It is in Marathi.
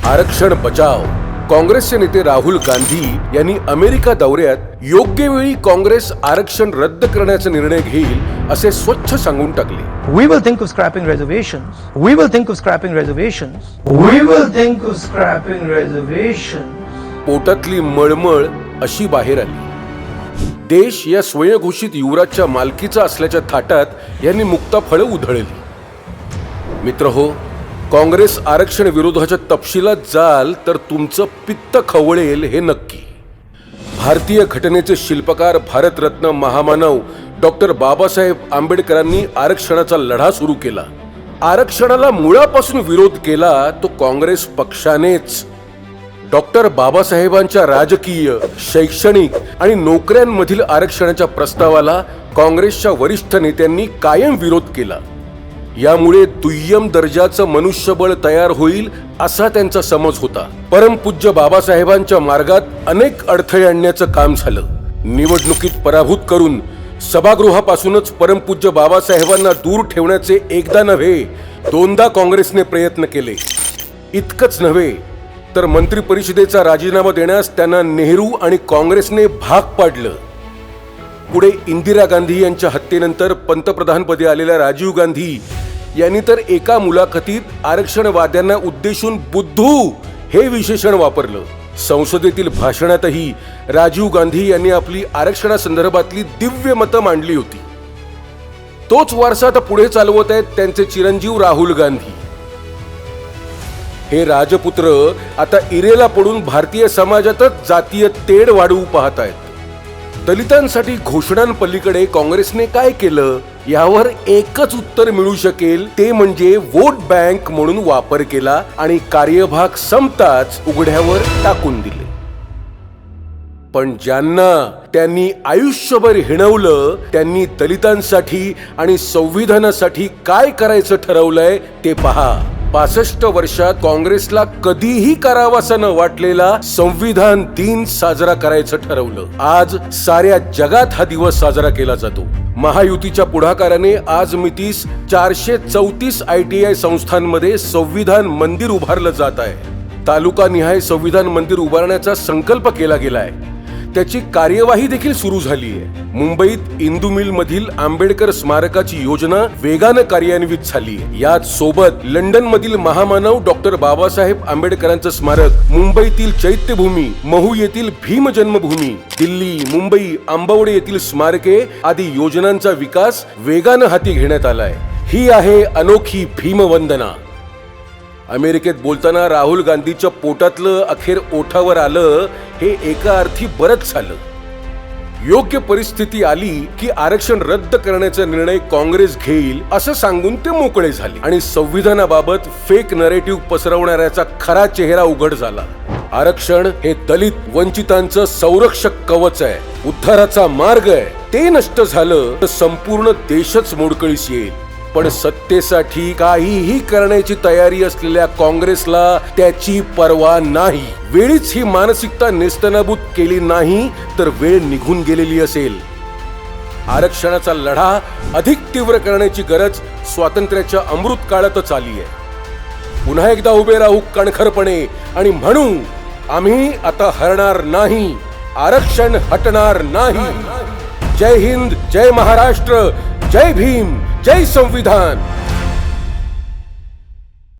आरक्षण बचाव. काँग्रेसचे नेते राहुल गांधी यांनी अमेरिका दौऱ्यात योग्य वेळी काँग्रेस आरक्षण रद्द करण्याचा निर्णय घेईल असे स्वच्छ सांगून टाकले. We will think of scrapping reservations. We will think of scrapping reservations. We will think of scrapping reservations. पोटातली मळमळ अशी बाहेर आली. देश या स्वयंघोषित युवराजच्या मालकीचा असल्याच्या थाटात यांनी मुक्ताफळं उधळली. मित्रहो, काँग्रेस आरक्षण विरोधाच्या तपशिलात जाल तर तुमचं पित्त खवळेल हे नक्की. भारतीय घटनेचे शिल्पकार भारतरत्न महामानव डॉक्टर बाबासाहेब आंबेडकरांनी आरक्षणाचा लढा सुरू केला. आरक्षणाला मुळापासून विरोध केला तो काँग्रेस पक्षानेच. डॉक्टर बाबासाहेबांच्या राजकीय, शैक्षणिक आणि नोकऱ्यांमधील आरक्षणाच्या प्रस्तावाला काँग्रेसच्या वरिष्ठ नेत्यांनी कायम विरोध केला. यामुळे दुय्यम दर्जाचं मनुष्यबळ तयार होईल असा त्यांचा समज होता. परमपूज्य बाबासाहेबांच्या मार्गात अनेक अडथळे आणण्याचं काम झालं. निवडणुकीत पराभूत करून सभागृहापासूनच परमपूज्य बाबासाहेबांना दूर ठेवण्याचे एकदा नव्हे दोनदा काँग्रेसने प्रयत्न केले. इतकंच नव्हे तर मंत्री परिषदेचा राजीनामा देण्यास त्यांना नेहरू आणि काँग्रेसने भाग पाडलं. पुढे इंदिरा गांधी यांच्या हत्येनंतर पंतप्रधानपदी आलेल्या राजीव गांधी यांनी तर एका मुलाखतीत आरक्षणवाद्यांना उद्देशून बुद्धू हे विशेषण वापरलं. संसदेतील भाषणातही राजीव गांधी यांनी आपली आरक्षणासंदर्भातली दिव्य मतं मांडली होती. तोच वारसा आता पुढे चालवत आहेत त्यांचे चिरंजीव राहुल गांधी. हे राजपुत्र आता इरेला पडून भारतीय समाजातच जातीय तेढ वाढवू पाहत आहेत. दलितांसाठी घोषणांपलीकडे काँग्रेसने काय केलं यावर एकच उत्तर मिळू शकेल, ते म्हणजे वोट बँक म्हणून वापर केला आणि कार्यभाग संपताच उघड्यावर टाकून दिले. पण ज्यांना त्यांनी आयुष्यभर हिणवलं त्यांनी दलितांसाठी आणि संविधानासाठी काय करायचं ठरवलंय ते पहा. 65 वर्षात काँग्रेसला कधीही करावासा न वाटलेला संविधान दिन साजरा करायचं ठरवलं. आज साऱ्या जगात हा दिवस साजरा केला जातो. महायुतीच्या पुढाकाराने आज मितीस 434 ITI संस्थांमध्ये संविधान मंदिर उभारलं जात आहे. तालुकानिहाय संविधान मंदिर उभारण्याचा संकल्प केला गेलाय. त्याची कार्यवाही देखील सुरू झाली आहे. मुंबईत इंदू मिल मधील आंबेडकर स्मारकाची योजना वेगानं कार्यान्वित झाली. याच सोबत लंडन मधील महामानव डॉक्टर बाबासाहेब आंबेडकरांचं स्मारक, मुंबईतील चैत्यभूमी, महू येथील भीम जन्मभूमी, दिल्ली, मुंबई, आंबवडे येथील स्मारके आदी योजनांचा विकास वेगानं हाती घेण्यात आलाय. ही आहे अनोखी भीमवंदना. अमेरिकेत बोलताना राहुल गांधीच्या पोटातलं अखेर ओठावर आलं हे एका अर्थी बरंच झालं. योग्य परिस्थिती आली की आरक्षण रद्द करण्याचा निर्णय काँग्रेस घेईल असं सांगून ते मोकळे झाले आणि संविधानाबाबत फेक नरेटिव्ह पसरवणाऱ्याचा खरा चेहरा उघड झाला. आरक्षण हे दलित वंचितांचं संरक्षक कवच आहे, उद्धाराचा मार्ग आहे. ते नष्ट झालं तर संपूर्ण देशच मोडकळीस येईल. पण सत्तेसाठी काहीही करण्याची तयारी असलेल्या काँग्रेसला त्याची पर्वा नाही. वेळीच ही मानसिकता नेस्तनाबूत केली नाही तर वेळ निघून गेलेली असेल. आरक्षणाचा लढा अधिक तीव्र करण्याची गरज स्वातंत्र्याच्या अमृत काळातच आली आहे. पुन्हा एकदा उभे राहू कणखरपणे आणि म्हणू, आम्ही आता हरणार नाही, आरक्षण हटणार नाही. जय हिंद, जय महाराष्ट्र, जय भीम, जय संविधान.